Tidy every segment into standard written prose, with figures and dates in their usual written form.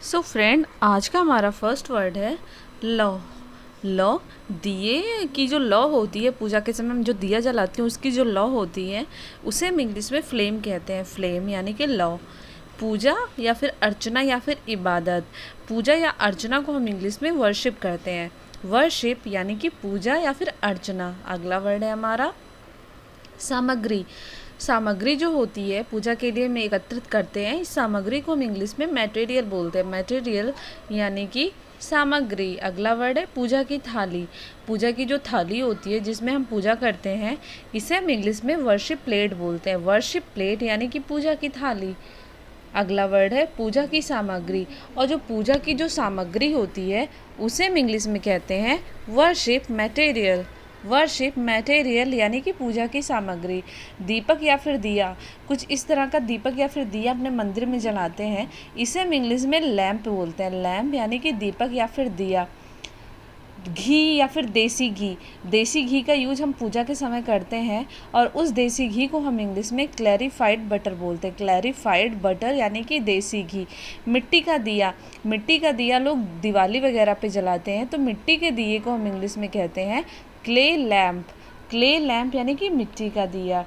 So friend, आज का हमारा फर्स्ट वर्ड है लौ। लौ, दिए की जो लौ होती है, पूजा के समय हम जो दिया जलाते हैं उसकी जो लौ होती है उसे हम इंग्लिश में फ्लेम कहते हैं। फ्लेम यानी कि लौ। पूजा या फिर अर्चना या फिर इबादत, पूजा या अर्चना को हम इंग्लिश में वर्शिप कहते हैं। वर्शिप यानी कि पूजा या फिर अर्चना। अगला वर्ड है हमारा सामग्री। सामग्री जो होती है पूजा के लिए हम एकत्रित करते हैं, इस सामग्री को हम इंग्लिश में मटेरियल बोलते हैं। मटेरियल यानी कि सामग्री। अगला वर्ड है पूजा की थाली। पूजा की जो थाली होती है जिसमें हम पूजा करते हैं, इसे हम इंग्लिश में वर्शिप प्लेट बोलते हैं। वर्शिप प्लेट यानी कि पूजा की थाली। अगला वर्ड है पूजा की सामग्री। और जो पूजा की जो सामग्री होती है उसे हम इंग्लिश में कहते हैं वर्शिप मटेरियल। वर्शिप मटेरियल यानी कि पूजा की सामग्री। दीपक या फिर दिया, कुछ इस तरह का दीपक या फिर दिया अपने मंदिर में जलाते हैं, इसे हम इंग्लिश में लैंप बोलते हैं। लैंप यानी कि दीपक या फिर दिया। घी या फिर देसी घी, देसी घी का यूज हम पूजा के समय करते हैं और उस देसी घी को हम इंग्लिश में क्लैरिफाइड बटर बोलते हैं। क्लैरिफाइड बटर यानी कि देसी घी। मिट्टी का दिया, मिट्टी का दिया लोग दिवाली वगैरह पे जलाते हैं, तो मिट्टी के दिए को हम इंग्लिश में कहते हैं क्ले लैम्प। क्ले लैम्प यानी कि मिट्टी का दिया।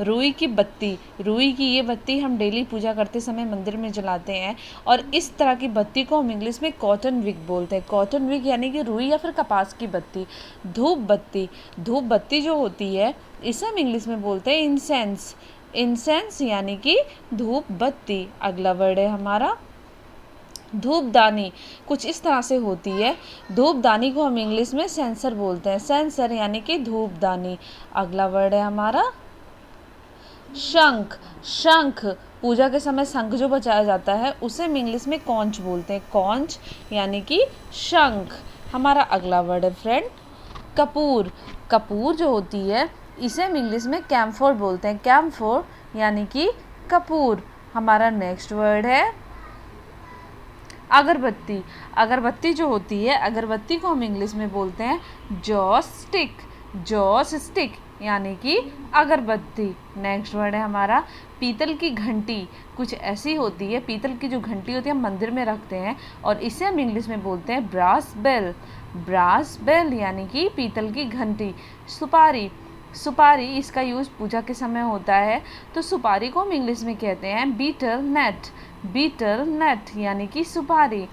रुई की बत्ती, रुई की ये बत्ती हम डेली पूजा करते समय मंदिर में जलाते हैं और इस तरह की बत्ती को हम इंग्लिश में कॉटन विक बोलते हैं। कॉटन विक यानी कि रुई या फिर कपास की बत्ती। धूप बत्ती, धूप बत्ती जो होती है इसे हम इंग्लिश में बोलते हैं इंसेंस। इंसेंस यानी कि धूप बत्ती। अगला वर्ड है हमारा धूपदानी। कुछ इस तरह से होती है। धूपदानी को हम इंग्लिश में सेंसर बोलते हैं। सेंसर यानी कि धूपदानी। अगला वर्ड है हमारा शंख। शंख, पूजा के समय शंख जो बजाया जाता है उसे हम इंग्लिश में कॉन्च बोलते हैं। कॉन्च यानी कि शंख। हमारा अगला वर्ड है फ्रेंड कपूर। कपूर जो होती है इसे हम इंग्लिश में कैम्फोर बोलते हैं। कैम्फोर यानी कि कपूर। हमारा नेक्स्ट वर्ड है अगरबत्ती। अगरबत्ती जो होती है, अगरबत्ती को हम इंग्लिश में बोलते हैं जॉस स्टिक। जॉस स्टिक यानी कि अगरबत्ती। नेक्स्ट वर्ड है हमारा पीतल की घंटी। कुछ ऐसी होती है, पीतल की जो घंटी होती है हम मंदिर में रखते हैं और इसे हम इंग्लिश में बोलते हैं ब्रास बेल। ब्रास बेल यानी कि पीतल की घंटी। सुपारी, सुपारी इसका यूज़ पूजा के समय होता है, तो सुपारी को हम इंग्लिश में कहते हैं बीटल नट। बीटल नट यानी कि सुपारी।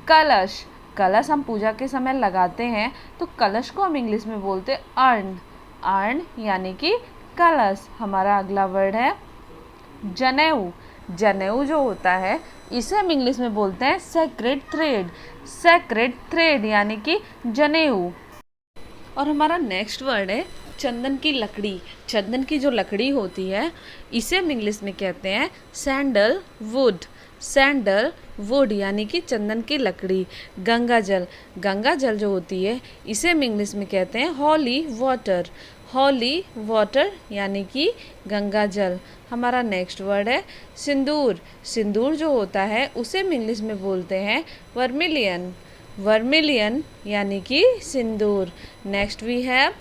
कलश, कलश हम पूजा के समय लगाते हैं, तो कलश को हम इंग्लिश में बोलते हैं अर्न। अर्न यानी कि कलश। हमारा अगला वर्ड है जनेऊ। जनेऊ जो होता है इसे हम इंग्लिश में बोलते हैं सेक्रेड थ्रेड। सेक्रेड थ्रेड यानी कि जनेऊ। और हमारा नेक्स्ट वर्ड है चंदन की लकड़ी। चंदन की जो लकड़ी होती है इसे हम इंग्लिश में कहते हैं सैंडल वुड। सैंडल वुड यानी कि चंदन की लकड़ी। गंगा जल, गंगा जल जो होती है इसे हम इंग्लिश में कहते हैं हॉली वाटर। हॉली वाटर यानी कि गंगा जल। हमारा नेक्स्ट वर्ड है सिंदूर। सिंदूर जो होता है उसे हम इंग्लिश में बोलते हैं वर्मिलियन। वर्मिलियन यानी कि सिंदूर। नेक्स्ट वी हैव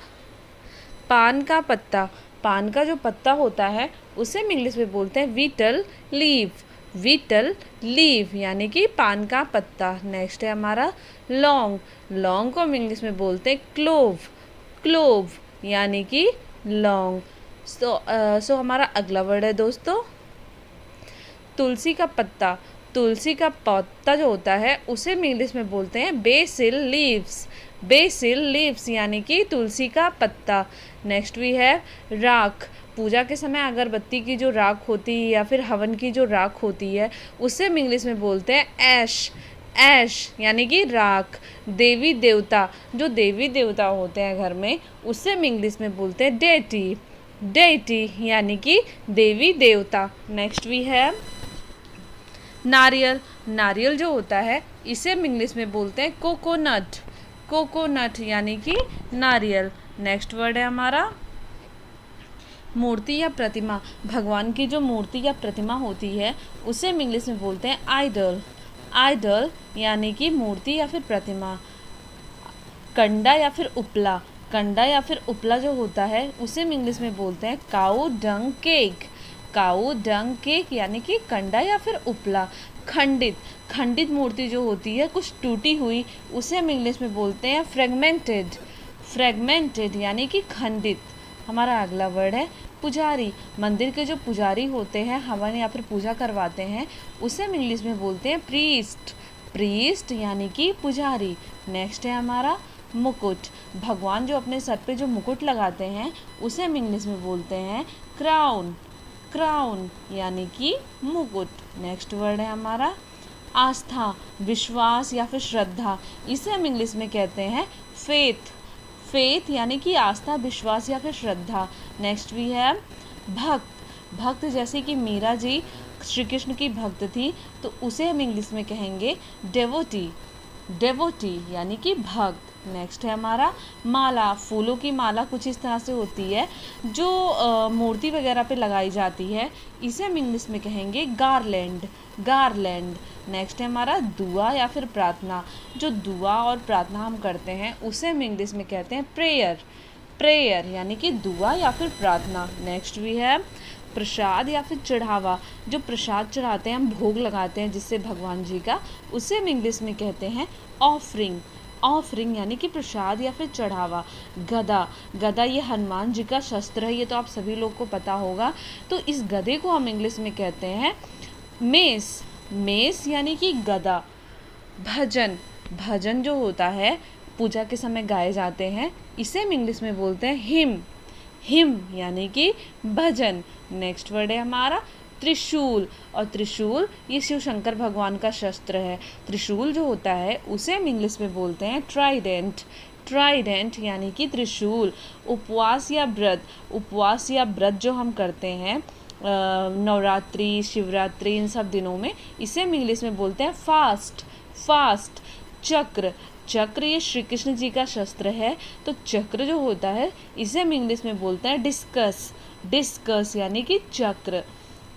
पान का पत्ता। पान का जो पत्ता होता है उसे हम इंग्लिश में बोलते हैं वीटल लीव। वीटल लीव यानी कि पान का पत्ता। नेक्स्ट है हमारा लौंग। लौंग को हम इंग्लिश में बोलते हैं क्लोव। क्लोव यानी कि लौंग। सो हमारा अगला वर्ड है दोस्तों तुलसी का पत्ता। तुलसी का पत्ता जो होता है उसे हम इंग्लिश में बोलते हैं बेसिल लीव्स। बेसिल लीव्स यानी कि तुलसी का पत्ता। नेक्स्ट वी है राख। पूजा के समय अगरबत्ती की जो राख होती है या फिर हवन की जो राख होती है उसे हम इंग्लिश में बोलते हैं ऐश। ऐश यानी कि राख। देवी देवता, जो देवी देवता होते हैं घर में उससे हम इंग्लिश में बोलते हैं डेटी। डेटी यानी कि देवी देवता। नेक्स्ट वी है नारियल। नारियल जो होता है इसे हम इंग्लिश में बोलते हैं कोकोनट। कोकोनट यानी कि नारियल। नेक्स्ट वर्ड है हमारा मूर्ति या प्रतिमा। भगवान की जो मूर्ति या प्रतिमा होती है उसे हम इंग्लिश में बोलते हैं आइडल। आइडल यानी कि मूर्ति या फिर प्रतिमा। कंडा या फिर उपला। कंडा या फिर उपला जो होता है उसे हम इंग्लिश में बोलते हैं काऊ डंग केक। काऊ डंग केक यानी कि कंडा या फिर उपला। खंडित, खंडित मूर्ति जो होती है कुछ टूटी हुई, उसे हम इंग्लिश में बोलते हैं फ्रेगमेंटेड। फ्रेगमेंटेड यानी कि खंडित। हमारा अगला वर्ड है पुजारी। मंदिर के जो पुजारी होते हैं, हवन या फिर पूजा करवाते हैं, उसे हम इंग्लिश में बोलते हैं प्रीस्ट। प्रीस्ट यानी कि पुजारी। नेक्स्ट है हमारा मुकुट। भगवान जो अपने सर पे जो मुकुट लगाते हैं, उसे हम इंग्लिश में बोलते हैं क्राउन। क्राउन यानी कि मुकुट। नेक्स्ट वर्ड है हमारा आस्था, विश्वास या फिर श्रद्धा, इसे हम इंग्लिश में कहते हैं फेथ। फेथ यानी कि आस्था, विश्वास या फिर श्रद्धा। नेक्स्ट भी है भक्त। भक्त जैसे कि मीरा जी श्री कृष्ण की भक्त थी, तो उसे हम इंग्लिश में कहेंगे डेवोटी। डेवोटी यानी कि भक्त। नेक्स्ट है हमारा माला। फूलों की माला कुछ इस तरह से होती है जो मूर्ति वगैरह पे लगाई जाती है, इसे हम इंग्लिश में कहेंगे गारलैंड। गारलैंड। नेक्स्ट है हमारा दुआ या फिर प्रार्थना। जो दुआ और प्रार्थना हम करते हैं, उसे हम इंग्लिश में कहते हैं प्रेयर। प्रेयर यानी कि दुआ या फिर प्रार्थना। नेक्स्ट भी है प्रसाद या फिर चढ़ावा। जो प्रसाद चढ़ाते हैं, हम भोग लगाते हैं जिससे भगवान जी का, उसे हम इंग्लिश में कहते हैं ऑफरिंग। ऑफरिंग यानी कि प्रसाद या फिर चढ़ावा। गदा। गदा ये हनुमान जी का शस्त्र है, ये तो आप सभी लोग को पता होगा। तो इस गदे को हम इंग्लिश में कहते हैं मेस। मेस यानी कि गदा। भजन। भजन जो होता है पूजा के समय गाए जाते हैं, इसे हम इंग्लिश में बोलते हैं हिम। हिम यानी कि भजन। नेक्स्ट वर्ड है हमारा त्रिशूल। और त्रिशूल ये शिव शंकर भगवान का शस्त्र है। त्रिशूल जो होता है उसे हम इंग्लिश में बोलते हैं ट्राइडेंट। ट्राइडेंट यानी कि त्रिशूल। उपवास या व्रत। उपवास या व्रत जो हम करते हैं नवरात्रि, शिवरात्रि, इन सब दिनों में, इसे हम इंग्लिश में बोलते हैं फास्ट। फास्ट। चक्र। चक्र ये श्री कृष्ण जी का शस्त्र है, तो चक्र जो होता है इसे हम इंग्लिश में बोलते हैं डिस्कस। डिस्कस यानी कि चक्र।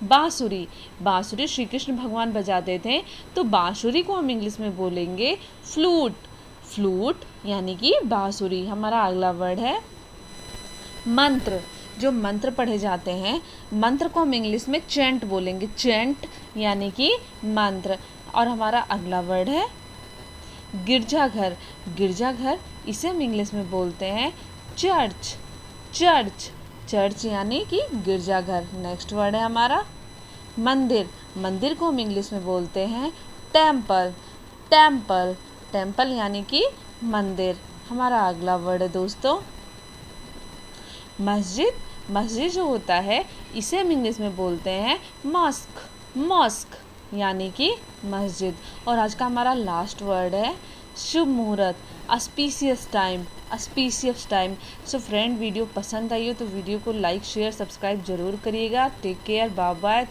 बांसुरी। बांसुरी श्री कृष्ण भगवान बजाते थे, तो बांसुरी को हम इंग्लिश में बोलेंगे फ्लूट। फ्लूट यानी कि बांसुरी। हमारा अगला वर्ड है मंत्र। जो मंत्र पढ़े जाते हैं, मंत्र को हम इंग्लिश में चैंट बोलेंगे। चैंट यानी कि मंत्र। और हमारा अगला वर्ड है गिरजाघर। गिरजाघर इसे हम इंग्लिश में बोलते हैं चर्च। चर्च। चर्च यानी कि गिरजाघर। नेक्स्ट वर्ड है हमारा मंदिर। मंदिर को हम इंग्लिश में बोलते हैं टेम्पल। टेम्पल। टेम्पल यानी कि मंदिर। हमारा अगला वर्ड है दोस्तों मस्जिद। मस्जिद जो होता है इसे हम इंग्लिश में बोलते हैं मॉस्क। मॉस्क यानी कि मस्जिद। और आज का हमारा लास्ट वर्ड है शुभ मुहूर्त। Auspicious time. Auspicious time. So friend, video पसंद आई हो तो वीडियो को लाइक, शेयर, सब्सक्राइब जरूर करिएगा। Take care, bye bye.